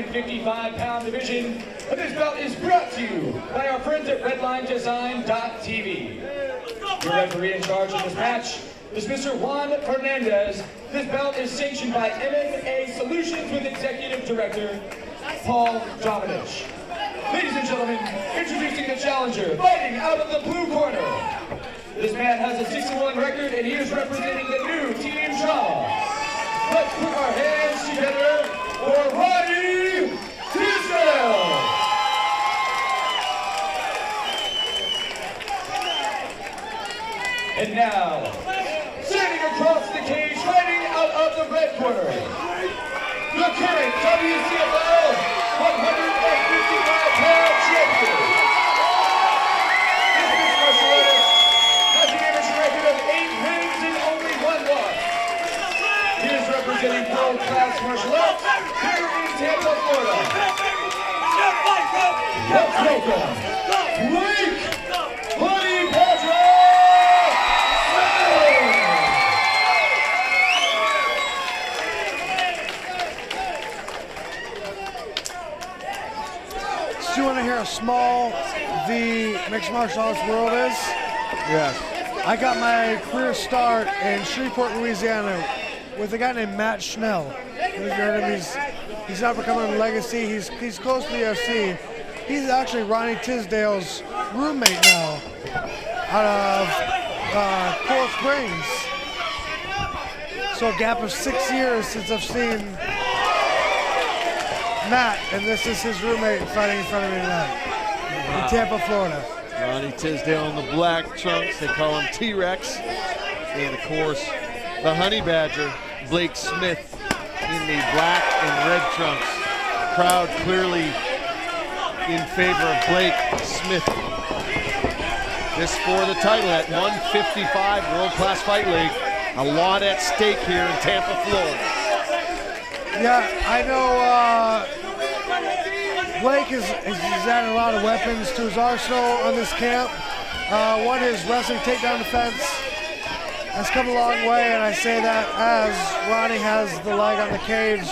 155-pound division. And this bout is brought to you by our friends at RedlineDesign.tv. Your referee in charge of this match is Mr. Juan Fernandez. This bout is sanctioned by MMA Solutions with Executive Director Paul Dominich. Ladies and gentlemen, introducing the challenger, fighting out of the blue corner. This man has a 6-1 record and he is representing the new Team Shaw. Let's put our hands together for Ronnie Tisdal. And now, standing across the cage, fighting out of the red corner, the current WCFL 155-pound champion. This mixed martial artist has an amateur record of 8 wins and only 1 loss. He is representing world-class martial arts here in Tampa, Florida. Let's welcome Blake Honey Badger! Do you want to hear how small the mixed martial arts world is? Yes. I got my career start in Shreveport, Louisiana with a guy named Matt Schnell. You've heard of him. He's up and coming legacy. He's close to the UFC. He's actually Ronnie Tisdale's roommate now out of Coral Springs. So a gap of 6 years since I've seen Matt, and this is his roommate fighting in front of me tonight in Tampa, Florida. Ronnie Tisdale in the black trunks. They call him T-Rex. And of course, the Honey Badger, Blake Smith, in the black and red trunks. Crowd clearly in favor of Blake Smith. This for the title at 155 World Class Fight League. A lot at stake here in Tampa, Florida. Yeah, I know Blake has added a lot of weapons to his arsenal on this camp. One, his wrestling takedown defense has come a long way, and I say that as Ronnie has the leg on the cage.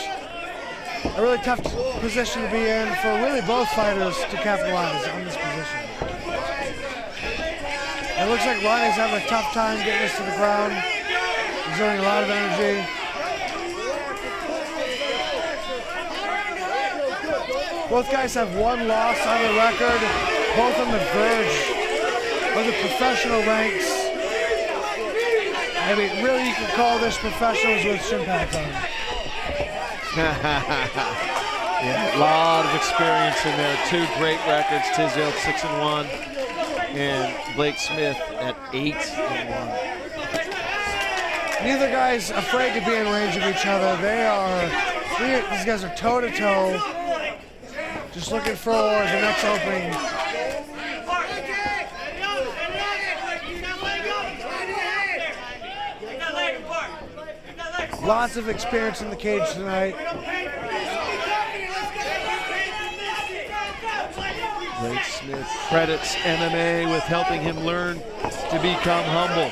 A really tough position to be in for really both fighters to capitalize on this position. It looks like Ronnie's having a tough time getting this to the ground, exerting a lot of energy. Both guys have 1 loss on their record, both on the verge of the professional ranks. I mean, really, you can call this professionals with shin pads on. Yeah, a lot of experience in there. 2 great records, Tisdale 6-1 and Blake Smith at 8-1. Neither guy's afraid to be in range of each other. These guys are toe-to-toe, just looking for the next opening. Lots of experience in the cage tonight. Blake Smith credits MMA with helping him learn to become humble.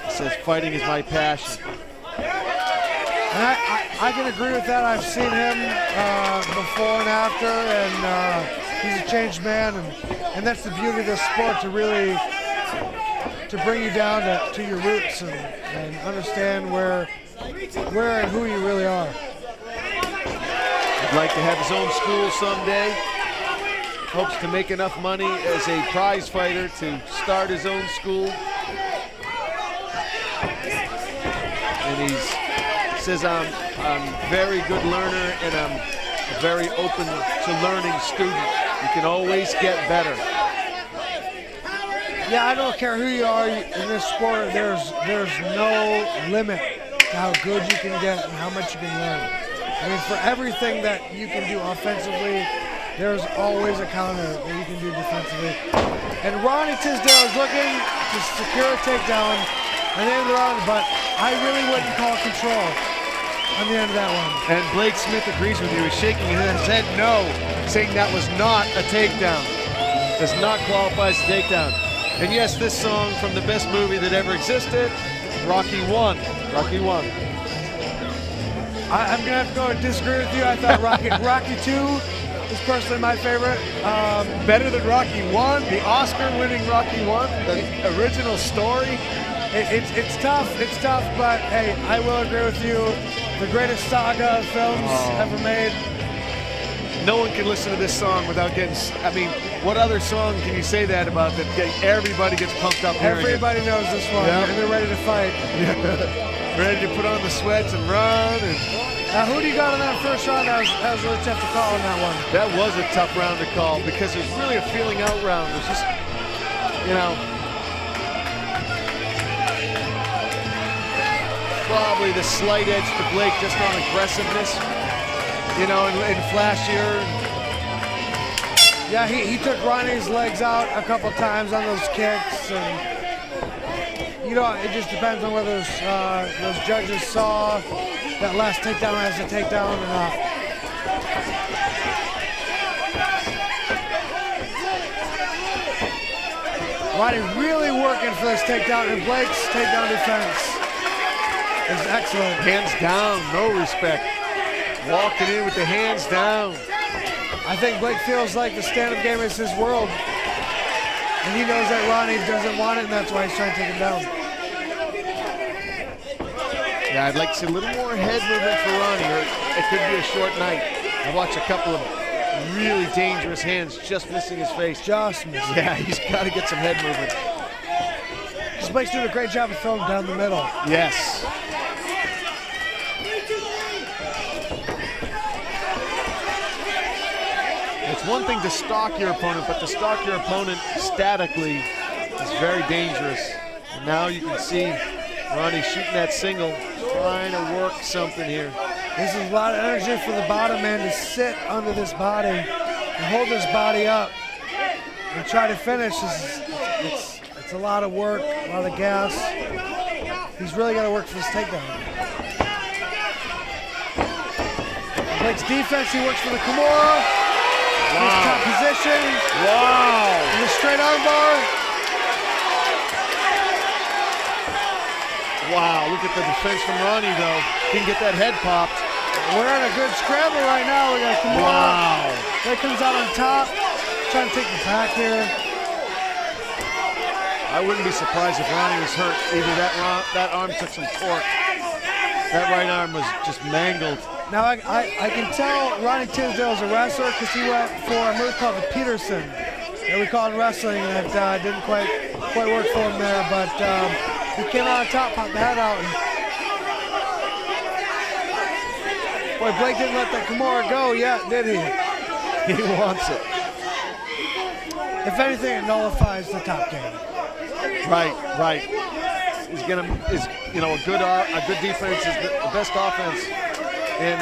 He says, fighting is my passion. And I can agree with that. I've seen him before and after, and he's a changed man, and that's the beauty of this sport, to really bring you down to your roots and understand where and who you really are. He'd like to have his own school someday. Hopes to make enough money as a prize fighter to start his own school. And he says, I'm a very good learner and I'm a very open to learning student. You can always get better. Yeah, I don't care who you are in this sport. There's no limit to how good you can get and how much you can learn. I mean, for everything that you can do offensively, there's always a counter that you can do defensively. And Ronnie Tisdale is looking to secure a takedown at the end of the round, but I really wouldn't call control on the end of that one. And Blake Smith agrees with you. He's shaking his head no, saying that was not a takedown. Does not qualify as a takedown. And yes, this song from the best movie that ever existed, Rocky 1. Rocky 1. I'm gonna have to go and disagree with you. I thought Rocky 2 is personally my favorite. Better than Rocky 1, the Oscar-winning Rocky 1, the original story. It's tough, but hey, I will agree with you. The greatest saga of films ever made. No one can listen to this song without getting, I mean, what other song can you say that about that everybody gets pumped up hearing it? Everybody knows this one, Yeah. and they're ready to fight. Ready to put on the sweats and run. And Now, who do you got in that first round? That was really tough to call on that one. that was a tough round to call because it was really a feeling out round. It was just, you know, probably the slight edge to Blake just on aggressiveness, you know, and flashier. Yeah, he took Ronnie's legs out a couple times on those kicks, and you know, it just depends on whether those judges saw that last takedown as a takedown or not. Ronnie really working for this takedown, and Blake's takedown defense is excellent. Hands down, no respect. Walking in with the hands down. I think Blake feels like the stand-up game is his world, and he knows that Ronnie doesn't want it, and that's why he's trying to take him down. Yeah, I'd like to see a little more head movement for Ronnie, or it could be a short night. I watched a couple of really dangerous hands just missing his face. Just missing. Yeah, he's got to get some head movement. Because Blake's doing a great job of throwing down the middle. Yes. It's one thing to stalk your opponent, but to stalk your opponent statically is very dangerous. And now you can see Ronnie shooting that single, trying to work something here. This is a lot of energy for the bottom man to sit under this body and hold this body up and try to finish. It's a lot of work, a lot of gas. He's really got to work for this takedown. Blake's defense, he works for the Kimura. His top position. Wow. And the straight arm bar. Wow, look at the defense from Ronnie, though. Can get that head popped. We're in a good scramble right now. We got Kimura. Wow. That comes out on top. Trying to take the back here. I wouldn't be surprised if Ronnie was hurt. Either that arm took some torque. That right arm was just mangled. Now I can tell Ronnie Tisdal is a wrestler because he went for a move called the Peterson that we call in wrestling, and that didn't quite work for him there, but he came out on top, popped the head out, and boy, Blake didn't let that Kimura go yet, did he? He wants it. If anything, it nullifies the top game. Right. He's a good defense is the best offense. And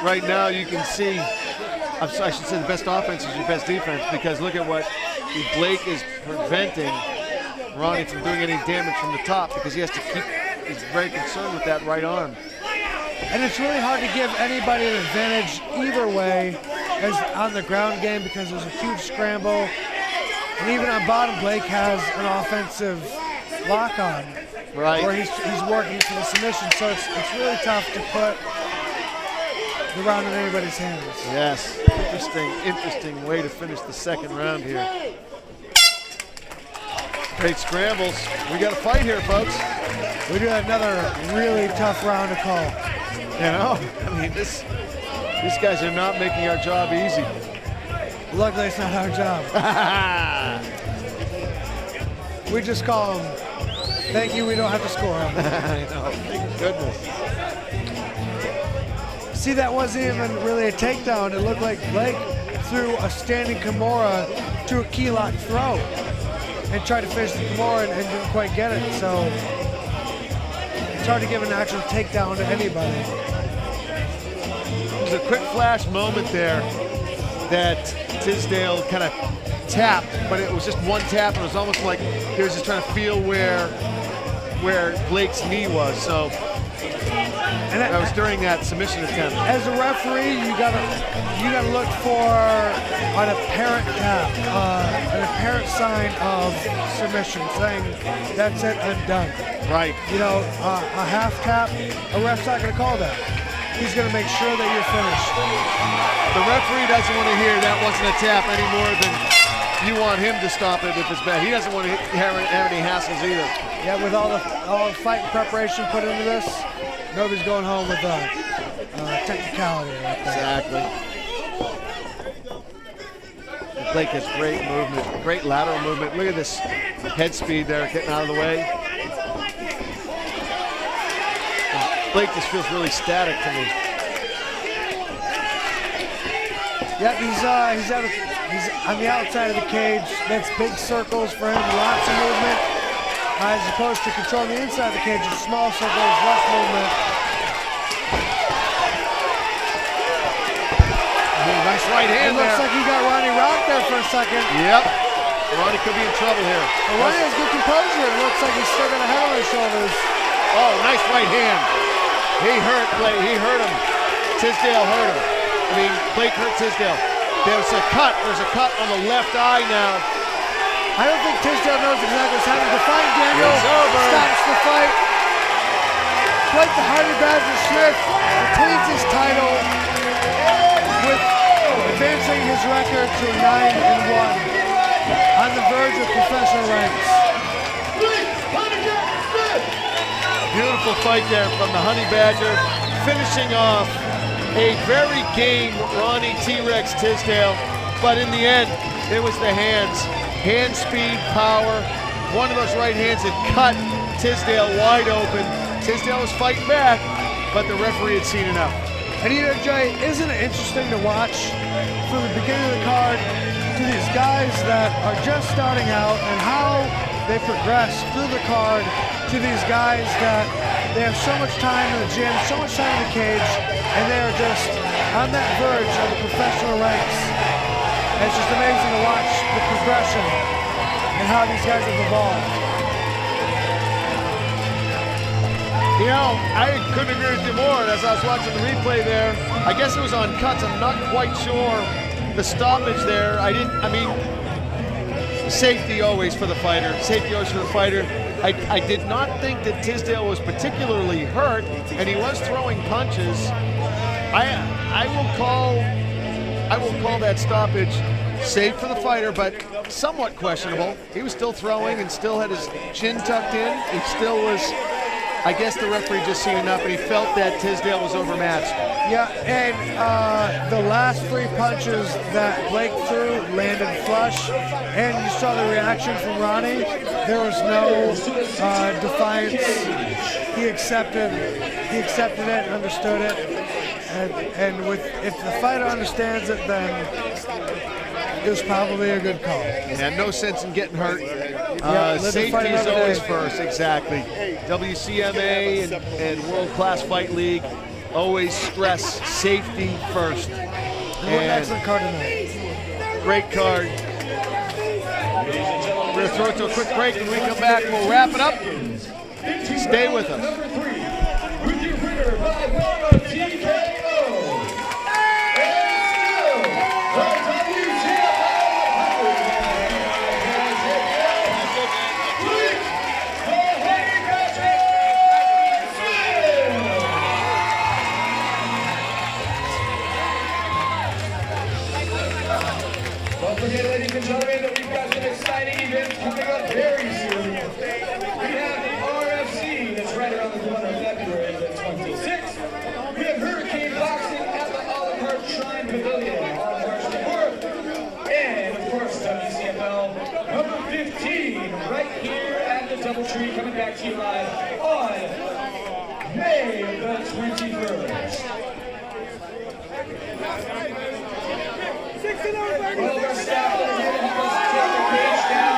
right now you can see, I should say the best offense is your best defense, because look at what Blake is preventing Ronnie from doing any damage from the top, because he's very concerned with that right arm. And it's really hard to give anybody an advantage either way as on the ground game, because there's a huge scramble. And even on bottom, Blake has an offensive lock on. Right. Where he's working for the submission, so it's really tough to put the round in anybody's hands. Yes, interesting way to finish the second round here. Great scrambles. We got a fight here, folks. We do have another really tough round to call. You know, I mean, these guys are not making our job easy. Luckily, it's not our job. We just call them. Thank you, we don't have to score them. I know, thank goodness. See, that wasn't even really a takedown. It looked like Blake threw a standing Kimura to a key lock throw and tried to finish the Kimura and didn't quite get it. So it's hard to give an actual takedown to anybody. There's a quick flash moment there that Tisdal kind of tapped, but it was just one tap, and it was almost like he was just trying to feel where Blake's knee was. So and that was during that submission attempt. As a referee, you gotta look for an apparent tap, an apparent sign of submission, saying that's it, I'm done. Right. You know, a half tap, a ref's not gonna call that. he's going to make sure that you're finished. The referee doesn't want to hear that wasn't a tap any more than you want him to stop it with his bat. He doesn't want to have any hassles either. Yeah, with all the fight and preparation put into this, nobody's going home with technicality right there. Exactly. Blake has great movement, great lateral movement. Look at this head speed there, getting out of the way. And Blake just feels really static to me. Yeah, he's on the outside of the cage. That's big circles for him, lots of movement. As opposed to controlling the inside of the cage, it's small circles, less movement. Nice right hand there. It looks like he got Ronnie rocked there for a second. Yep. Ronnie could be in trouble here. Well, Ronnie has good composure. It looks like he's still got a head on his shoulders. Oh, nice right hand. He hurt Blake. He hurt him. Tisdal hurt him. I mean, Blake hurt Tisdal. There's a cut. There's a cut on the left eye now. I don't think Tisdal knows exactly what's happening. Defying Daniel It's over. stops the fight. Blake the Hardy Badger Smith retains his title with advancing his record to 9-1 on the verge of professional ranks. Beautiful fight there from the Honey Badger, finishing off a very game Ronnie T-Rex Tisdal, but in the end, it was the hands. Hand speed, power. One of those right hands that cut Tisdal wide open. Tisdal was fighting back, but the referee had seen enough. And you know, Jay, isn't it interesting to watch from the beginning of the card to these guys that are just starting out and how they progress through the card to these guys that they have so much time in the gym, so much time in the cage, and they are just on that verge of the professional ranks. And it's just amazing to watch the progression and how these guys have evolved. You know, I couldn't agree with you more. As I was watching the replay there, I guess it was on cuts. I'm not quite sure the stoppage there. Safety always for the fighter. Safety always for the fighter. I did not think that Tisdal was particularly hurt, and he was throwing punches. I will call that stoppage safe for the fighter, but somewhat questionable. He was still throwing and still had his chin tucked in. He still was. I guess the referee just seen enough, and he felt that Tisdal was overmatched. Yeah, and the last 3 punches that Blake threw landed flush, and you saw the reaction from Ronnie. There was no defiance. He accepted it, understood it, and if the fighter understands it, then it was probably a good call. Yeah, no sense in getting hurt. Safety is always first, exactly. WCMA and World Class Fight League always stress safety first. And what an excellent card tonight. Great card. We're going to throw it to a quick break. When we come back, we'll wrap it up. Stay with us. Number 3, with your winner by way of TKO. Don't forget, ladies and gentlemen, that we've got some exciting events coming up very soon. We have the RFC that's right around the corner, February the 26th. We have Hurricane Boxing at the Olive Heart Shrine Pavilion on March the 4th. And, of course, WCFL number 15 right here at the DoubleTree, coming back to you live on May the 21st. All of our staff are here to help us take the cage down.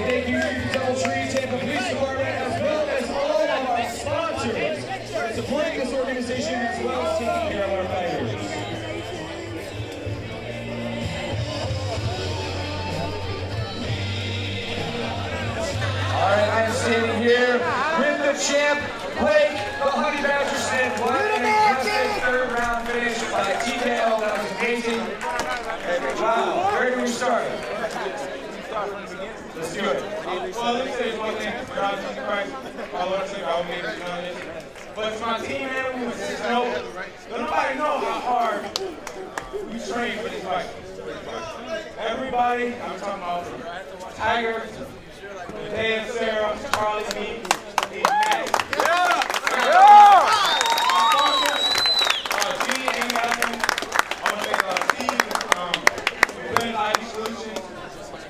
Thank you to DoubleTree, Tampa Police Department, as well as all of our sponsors for supporting this organization as well as taking care of our fighters. All right, I am standing here champ, Blake, the Honey Badger Smith. What an impressive third round finish by TKO. That was amazing. Wow, where do we start? Let's do it. Well, let me say one thing. God, Jesus Christ, my Lord and Savior, I will make this honest. But to my team, man, we was just don't nobody know how hard we train for this fight. Everybody, I'm talking about Tiger, Dan, Sarah, Charlie, me, these men.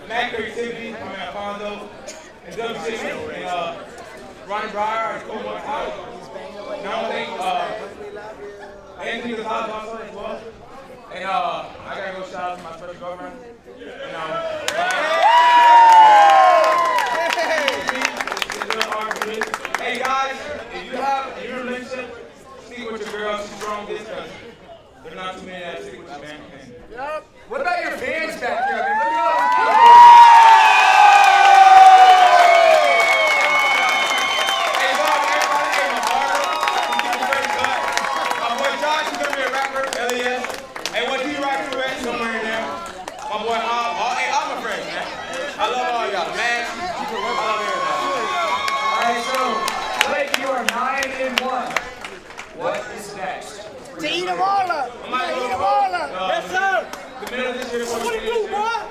Mac Creativity, my man Fonzo, and WCFL, and Ronnie and Coco Tyler. And I want to thank Anthony the Top Boxer as well. And I gotta go shout out to my special girlfriend. And hey guys, if you're in a relationship, stick with your girl. She's strong this because there's not too many that stick with you, man. Yep. What about your fans back here? I mean, look at all I love all y'all, man. I love everybody. right, so, Blake, you are 9-1. What is next? To eat them all up. I might Eat go them all up. yes, sir. The middle of this year, What do you do, boy?